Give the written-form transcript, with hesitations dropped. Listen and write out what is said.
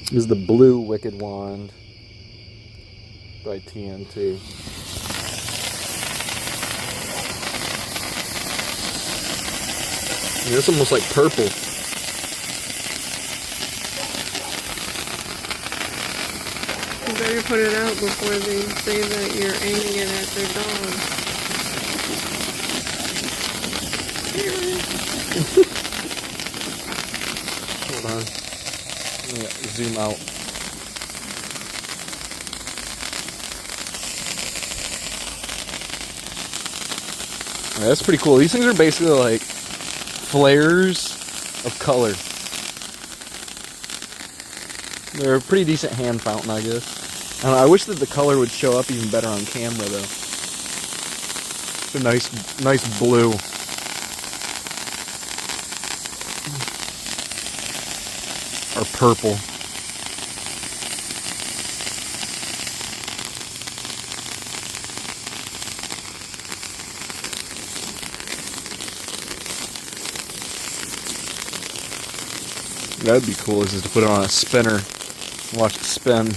This is the blue Wicked Wand by TNT. And it's almost like purple. You better put it out before they say that you're aiming it at their dog. Hold on. Let me zoom out. Yeah, that's pretty cool. These things are basically like flares of color. They're a pretty decent hand fountain, I guess. I don't know, I wish that the color would show up even better on camera, though. It's a nice blue. Or purple. That'd be cool, is just to put it on a spinner and watch it spin.